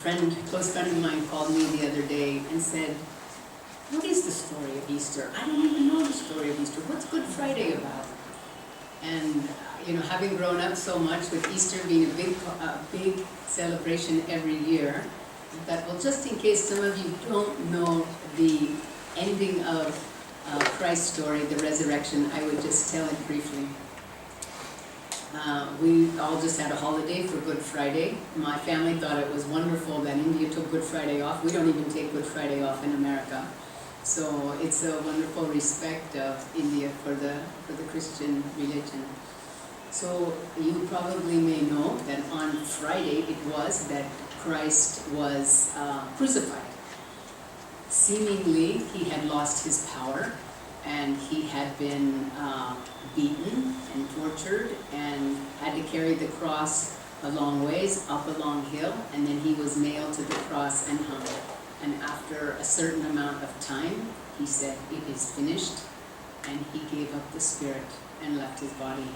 Close friend of mine called me the other day and said, "What is the story of Easter? I don't even know the story of Easter. What's Good Friday about?" And having grown up so much with Easter being a big celebration every year, I thought, well, just in case some of you don't know the ending of Christ's story, the resurrection, I would just tell it briefly. We all just had a holiday for Good Friday. My family thought it was wonderful that India took Good Friday off. We don't even take Good Friday off in America. So it's a wonderful respect of India for the Christian religion. So you probably may know that on Friday it was that Christ was crucified. Seemingly he had lost his power, and he had been beaten and tortured and had to carry the cross a long ways, up a long hill, and then he was nailed to the cross and hung. And after a certain amount of time, he said, "It is finished," and he gave up the spirit and left his body.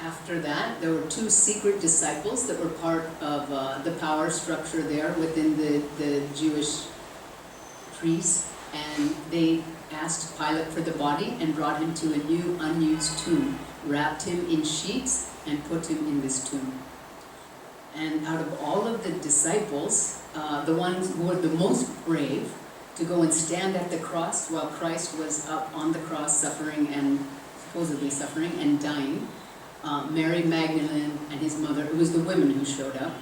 After that, there were two secret disciples that were part of the power structure there within the Jewish priests, and they asked Pilate for the body and brought him to a new unused tomb, wrapped him in sheets and put him in this tomb. And out of all of the disciples, the ones who were the most brave to go and stand at the cross while Christ was up on the cross supposedly suffering and dying, Mary Magdalene and his mother, it was the women who showed up,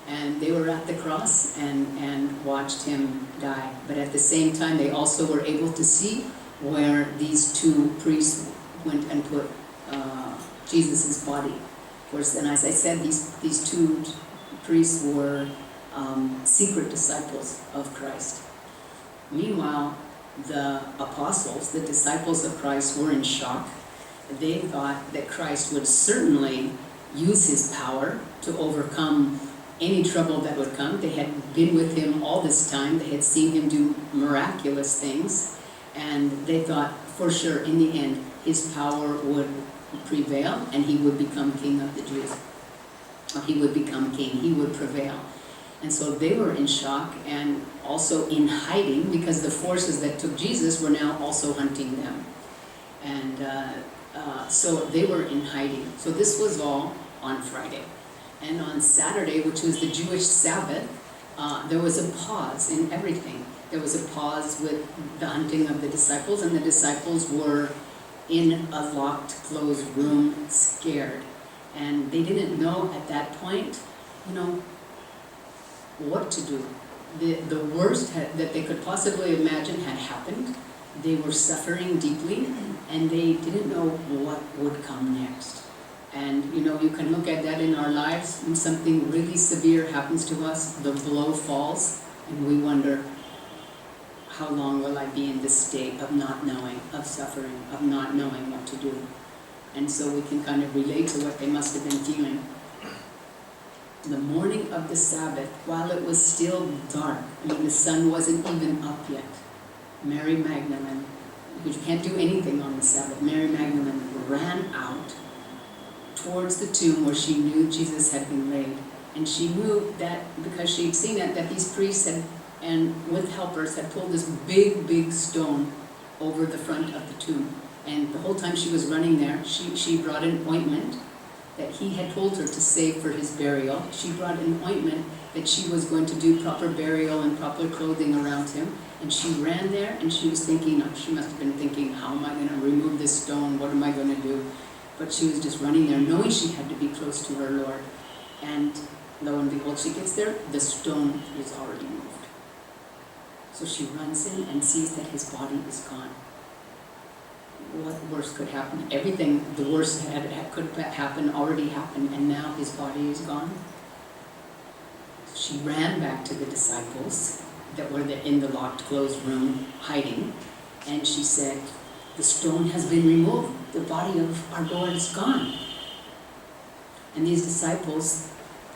and they were at the cross and watched him die. But at the same time, they also were able to see where these two priests went and put Jesus' body. Of course, and as I said, these two priests were secret disciples of Christ. Meanwhile, the apostles, the disciples of Christ, were in shock. They thought that Christ would certainly use his power to overcome any trouble that would come. They had been with him all this time. They had seen him do miraculous things. And they thought for sure in the end his power would prevail and he would become king of the Jews. Or he would become king. He would prevail. And so they were in shock and also in hiding because the forces that took Jesus were now also hunting them. And so they were in hiding. So this was all on Friday. And on Saturday, which was the Jewish Sabbath, there was a pause in everything. There was a pause with the hunting of the disciples, and the disciples were in a locked, closed room, scared. And they didn't know at that point, what to do. The worst that they could possibly imagine had happened. They were suffering deeply, and they didn't know what would come next. And you can look at that in our lives. When something really severe happens to us, the blow falls, and we wonder, how long will I be in this state of not knowing, of suffering, of not knowing what to do? And so we can kind of relate to what they must have been feeling. The morning of the Sabbath, while it was still dark, the sun wasn't even up yet, Mary Magdalene, who can't do anything on the Sabbath, Mary Magdalene ran out towards the tomb where she knew Jesus had been laid. And she knew that because she had seen it, that these priests and with helpers had pulled this big, big stone over the front of the tomb. And the whole time she was running there, she brought an ointment that he had told her to save for his burial. She brought an ointment that she was going to do proper burial and proper clothing around him. And she ran there, and she was thinking, she must have been thinking, how am I going to remove this stone? What am I going to do? But she was just running there, knowing she had to be close to her Lord. And lo and behold, she gets there, the stone is already moved. So she runs in and sees that his body is gone. What worse could happen? Everything, the worst could happen, already happened, and now his body is gone. She ran back to the disciples that were in the locked, closed room, hiding, and she said, "The stone has been removed. The body of our Lord is gone." And these disciples,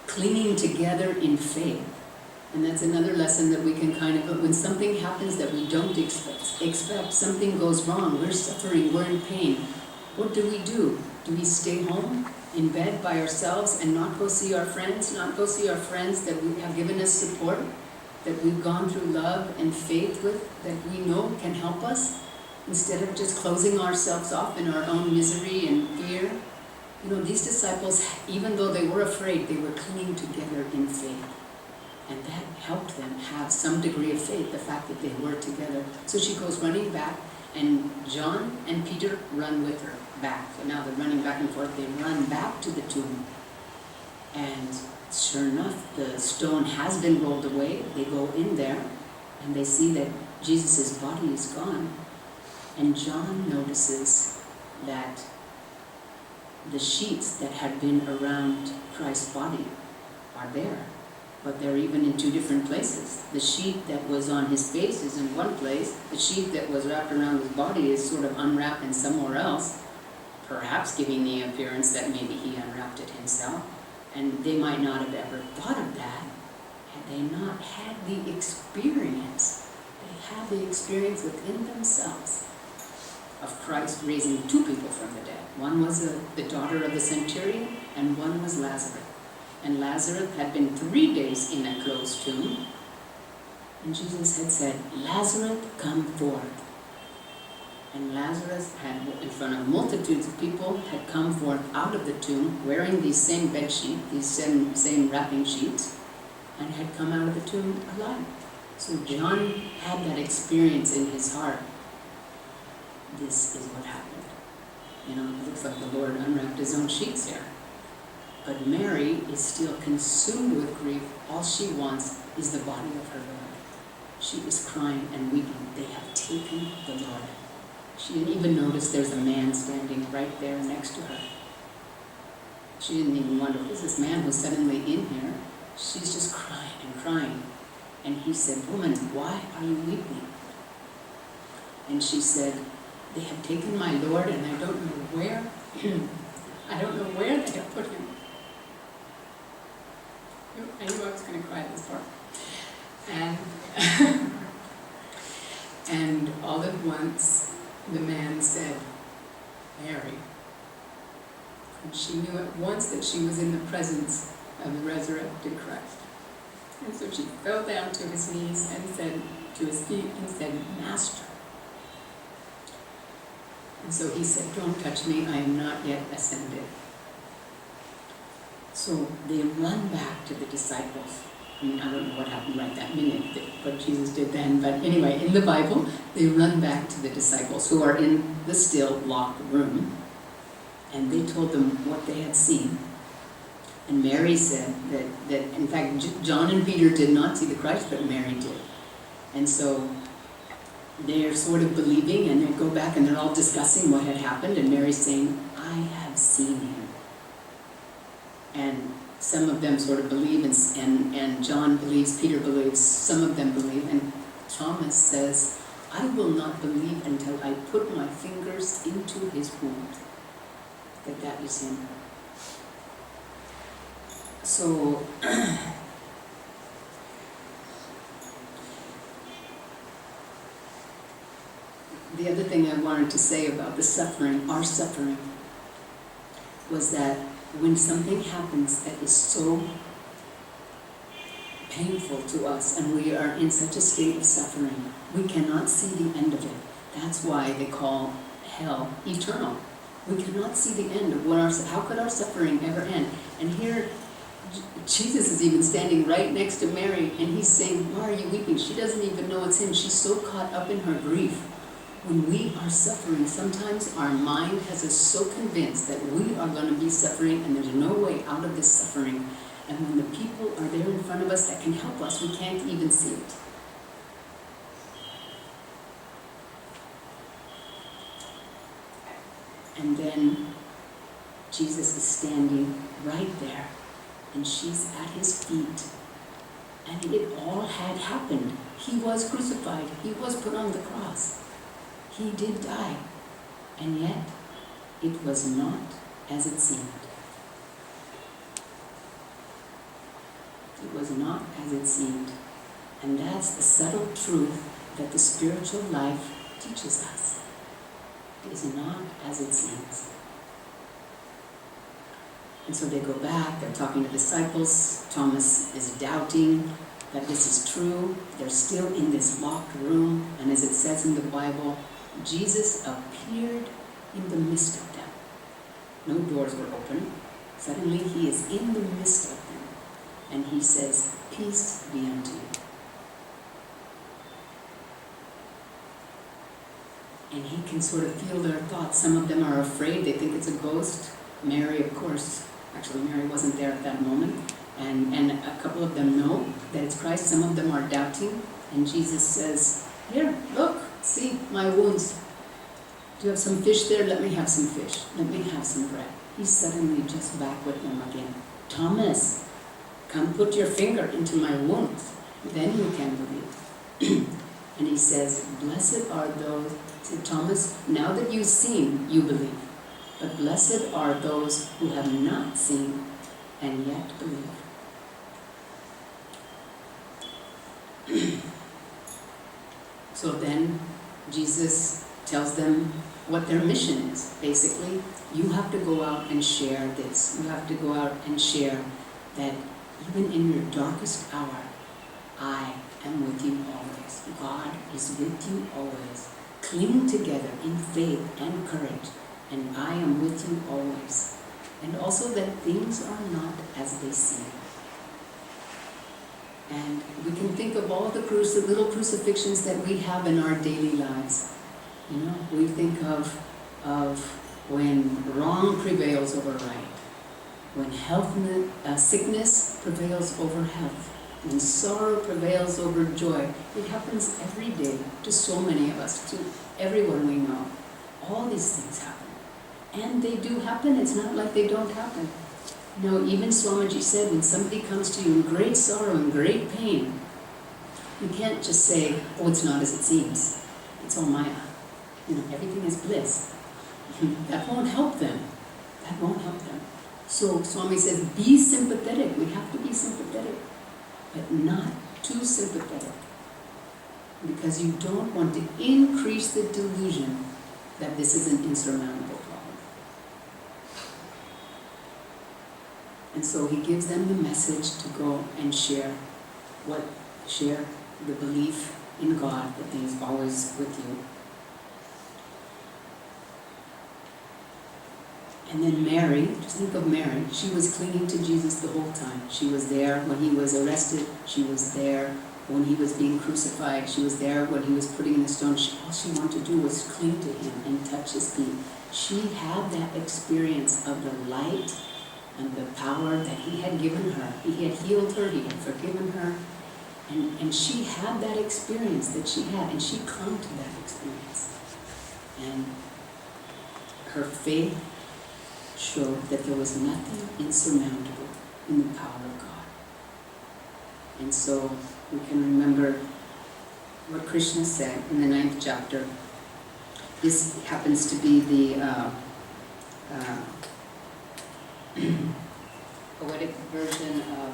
clinging together in faith, and that's another lesson that we can when something happens that we don't expect, something goes wrong, we're suffering, we're in pain, what do? Do we stay home? in bed by ourselves and not go see our friends, not go see our friends that we have given us support, that we've gone through love and faith with, that we know can help us, instead of just closing ourselves off in our own misery and fear. You know, these disciples, even though they were afraid, they were clinging together in faith. And that helped them have some degree of faith, the fact that they were together. So she goes running back, and John and Peter run with her back. So now they're running back and forth. They run back to the tomb. And sure enough, the stone has been rolled away. They go in there, and they see that Jesus' body is gone. And John notices that the sheets that had been around Christ's body are there. But they're even in two different places. The sheet that was on his face is in one place. The sheet that was wrapped around his body is sort of unwrapped and somewhere else, perhaps giving the appearance that maybe he unwrapped it himself. And they might not have ever thought of that had they not had the experience. They had the experience within themselves of Christ raising two people from the dead. One was the daughter of the centurion, and one was Lazarus. And Lazarus had been 3 days in a closed tomb. And Jesus had said, "Lazarus, come forth." And Lazarus had, in front of multitudes of people, had come forth out of the tomb, wearing these same bed sheets, these same wrapping sheets, and had come out of the tomb alive. So John had that experience in his heart. This is what happened. You know, it looks like the Lord unwrapped his own sheets here. But Mary is still consumed with grief. All she wants is the body of her Lord. She is crying and weeping. They have taken the Lord. She didn't even notice there's a man standing right there next to her. She didn't even wonder, who's this man who's suddenly in here? She's just crying and crying. And he said, "Woman, why are you weeping?" And she said, "They have taken my Lord, and I don't know where. I don't know where they have put him." I knew I was going to cry at this part. And all at once, the man said, "Mary." And she knew at once that she was in the presence of the resurrected Christ. And so she fell down to his knees and said, to his feet, and said, "Master." And so he said, "Don't touch me, I am not yet ascended." So they run back to the disciples. I mean, I don't know what happened right that minute, what Jesus did then, but anyway, in the Bible, they run back to the disciples who are in the still locked room, and they told them what they had seen. And Mary said that in fact, John and Peter did not see the Christ, but Mary did. And so they're sort of believing, and they go back and they're all discussing what had happened, and Mary's saying, "I have seen him." And some of them sort of believe, and John believes, Peter believes, some of them believe, and Thomas says, "I will not believe until I put my fingers into his wound," that is him. So, the other thing I wanted to say about the suffering, our suffering, was that when something happens that is so painful to us and we are in such a state of suffering, we cannot see the end of it. That's why they call hell eternal. We cannot see the end of how could our suffering ever end? And here, Jesus is even standing right next to Mary, and he's saying, "Why are you weeping?" She doesn't even know it's him. She's so caught up in her grief. When we are suffering, sometimes our mind has us so convinced that we are going to be suffering and there's no way out of this suffering. And when the people are there in front of us that can help us, we can't even see it. And then Jesus is standing right there, and she's at his feet. And it all had happened. He was crucified. He was put on the cross. He did die, and yet it was not as it seemed. It was not as it seemed. And that's the subtle truth that the spiritual life teaches us. It is not as it seems. And so they go back, they're talking to disciples. Thomas is doubting that this is true. They're still in this locked room. And as it says in the Bible, Jesus appeared in the midst of them. No doors were open. Suddenly he is in the midst of them. And he says, "Peace be unto you." And he can sort of feel their thoughts. Some of them are afraid. They think it's a ghost. Mary, of course, actually Mary wasn't there at that moment. And a couple of them know that it's Christ. Some of them are doubting. And Jesus says, "Here, look, see my wounds. Do you have some fish there? Let me have some fish. Let me have some bread." He's suddenly just back with them again. "Thomas, come put your finger into my wounds. Then you can believe." And he says, "Blessed are those," said Thomas, "now that you've seen, you believe. But blessed are those who have not seen and yet believe." So then Jesus tells them what their mission is. Basically, you have to go out and share this. You have to go out and share that even in your darkest hour, I am with you always. God is with you always. Cling together in faith and courage, and I am with you always. And also that things are not as they seem. And we can think of all the little crucifixions that we have in our daily lives. You know, we think of when wrong prevails over right, when sickness prevails over health, when sorrow prevails over joy. It happens every day to so many of us, to everyone we know. All these things happen. And they do happen. It's not like they don't happen. No, even Swamiji said, when somebody comes to you in great sorrow and great pain, you can't just say, "Oh, it's not as it seems. It's all Maya. You know, everything is bliss." That won't help them. That won't help them. So Swami says, be sympathetic. We have to be sympathetic, but not too sympathetic, because you don't want to increase the delusion that this is an insurmountable problem. And so he gives them the message to go and share the belief in God, that He is always with you. And then Mary, just think of Mary, she was clinging to Jesus the whole time. She was there when he was arrested. She was there when he was being crucified. She was there when he was putting in the stone. All she wanted to do was cling to him and touch his feet. She had that experience of the light and the power that he had given her. He had healed her, he had forgiven her. And she had that experience that she had, and she clung to that experience. And her faith showed that there was nothing insurmountable in the power of God. And so we can remember what Krishna said in the 9th chapter. This happens to be the poetic version of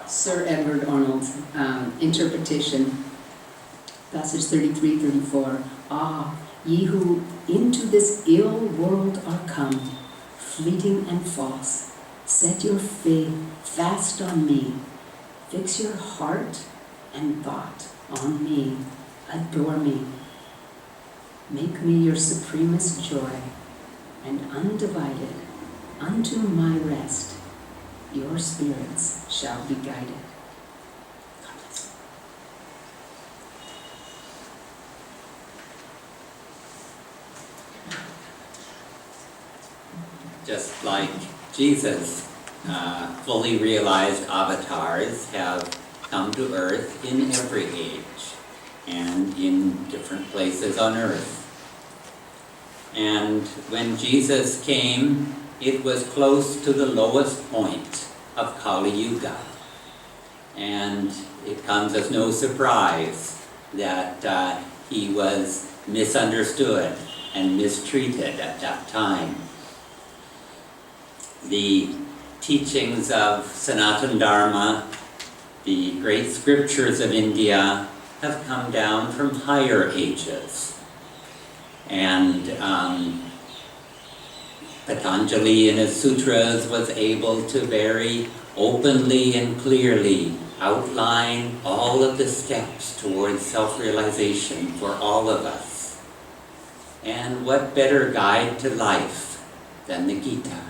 Sir Edward Arnold's interpretation, passage 33-34. "Ah, ye who into this ill world are come, fleeting and false, set your faith fast on me, fix your heart and thought on me, adore me. Make me your supremest joy, and undivided unto my rest, your spirits shall be guided." God bless you. Just like Jesus, fully realized avatars have come to earth in every age and in different places on earth. And when Jesus came, it was close to the lowest point of Kali Yuga. And it comes as no surprise that he was misunderstood and mistreated at that time. The teachings of Sanatana Dharma, the great scriptures of India, have come down from higher ages. And Patanjali in his sutras was able to very openly and clearly outline all of the steps towards self-realization for all of us. And what better guide to life than the Gita?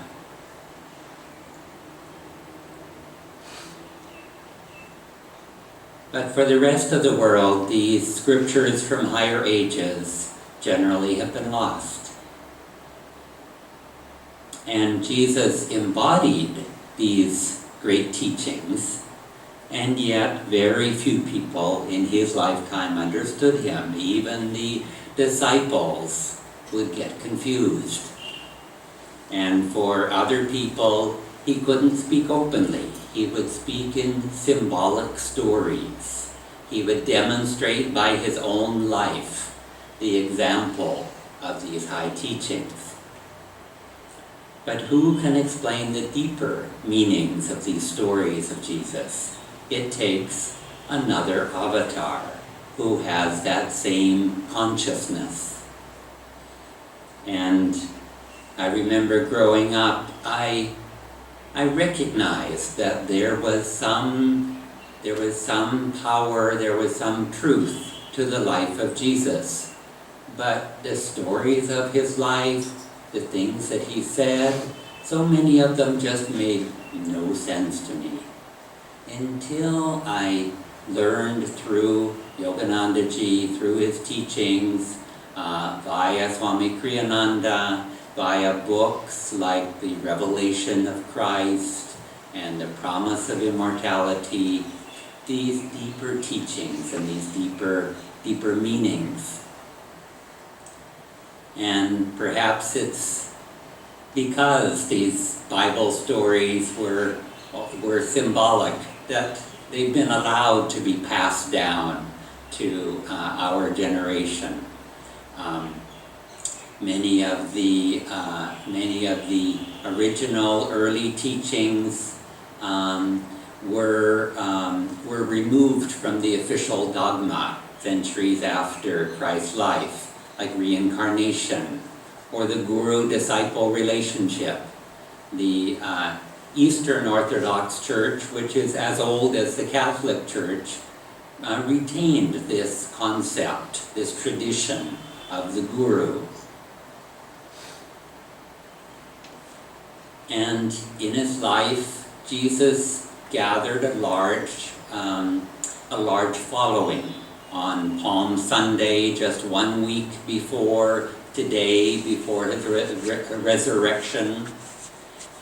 But for the rest of the world, these scriptures from higher ages generally have been lost. And Jesus embodied these great teachings, and yet very few people in his lifetime understood him. Even the disciples would get confused. And for other people, he couldn't speak openly. He would speak in symbolic stories. He would demonstrate by his own life the example of these high teachings. But who can explain the deeper meanings of these stories of Jesus? It takes another avatar who has that same consciousness. And I remember growing up, I recognized that there was some power, there was some truth to the life of Jesus. But the stories of his life, the things that he said, so many of them just made no sense to me. Until I learned through Yoganandaji, through his teachings, via Swami Kriyananda, via books like The Revelation of Christ and The Promise of Immortality, these deeper teachings and these deeper meanings. And perhaps it's because these Bible stories were symbolic that they've been allowed to be passed down to our generation. Many of the original early teachings were removed from the official dogma centuries after Christ's life, like reincarnation or the guru-disciple relationship. The Eastern Orthodox Church, which is as old as the Catholic Church, retained this concept, this tradition of the guru. And in his life, Jesus gathered a large following. On Palm Sunday, just 1 week before today, before his resurrection,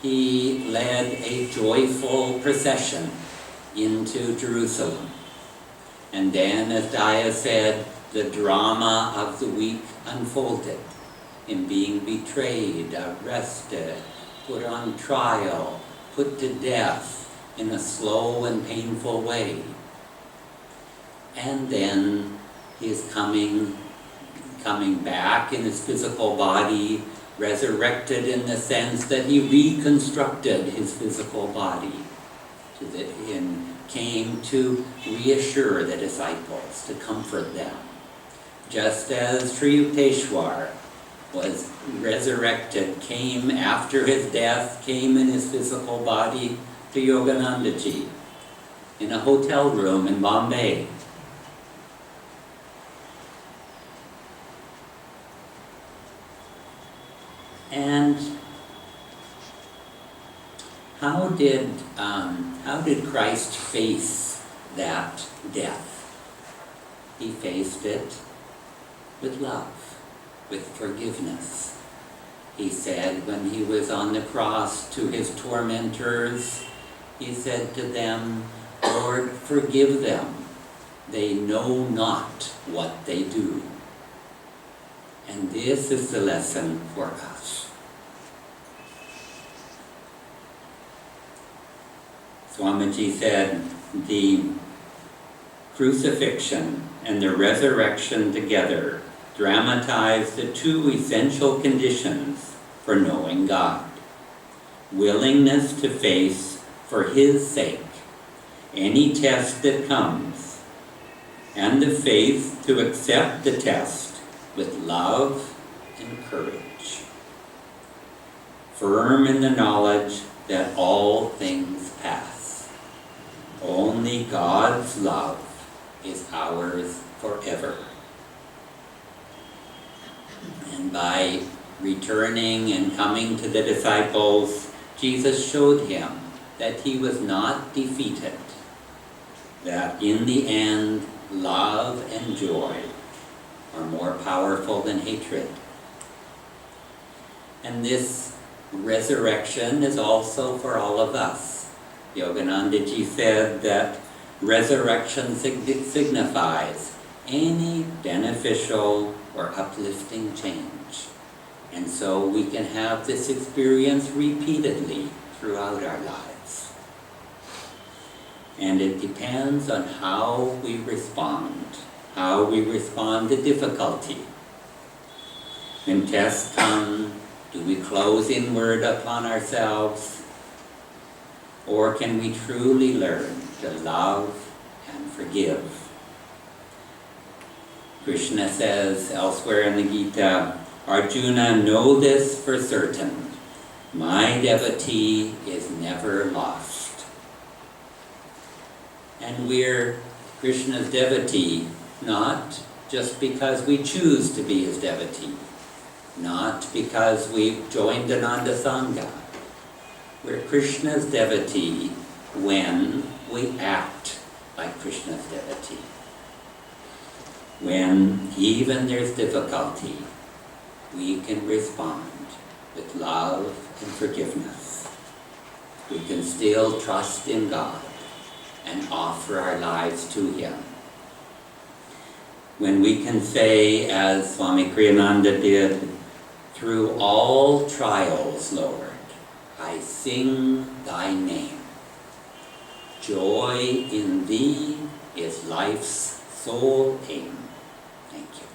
he led a joyful procession into Jerusalem. And then, as Daya said, the drama of the week unfolded in being betrayed, arrested, put on trial, put to death in a slow and painful way. And then he is coming back in his physical body, resurrected in the sense that he reconstructed his physical body and came to reassure the disciples, to comfort them. Just as Sri Yukteswar was resurrected, came after his death, came in his physical body to Yoganandaji in a hotel room in Bombay. And how did Christ face that death? He faced it with love, with forgiveness. He said when he was on the cross to his tormentors, he said to them, "Lord, forgive them. They know not what they do." And this is the lesson for us. Swamiji said, the crucifixion and the resurrection together dramatize the two essential conditions for knowing God: willingness to face, for His sake, any test that comes, and the faith to accept the test with love and courage. firm in the knowledge that all things pass. Only God's love is ours forever. And by returning and coming to the disciples, Jesus showed him that he was not defeated, that in the end, love and joy are more powerful than hatred. And this resurrection is also for all of us. Yoganandaji said that resurrection signifies any beneficial or uplifting change. And so we can have this experience repeatedly throughout our lives. And it depends on how we respond to difficulty. When tests come, do we close inward upon ourselves? Or can we truly learn to love and forgive? Krishna says elsewhere in the Gita, Arjuna, know this for certain, my devotee is never lost. And we're Krishna's devotee, not just because we choose to be his devotee, not because we've joined Ananda Sangha. We're Krishna's devotee when we act like Krishna's devotee. When even there's difficulty, we can respond with love and forgiveness. We can still trust in God and offer our lives to Him. When we can say, as Swami Kriyananda did, through all trials, Lord, I sing Thy name. Joy in Thee is life's sole aim. Thank you.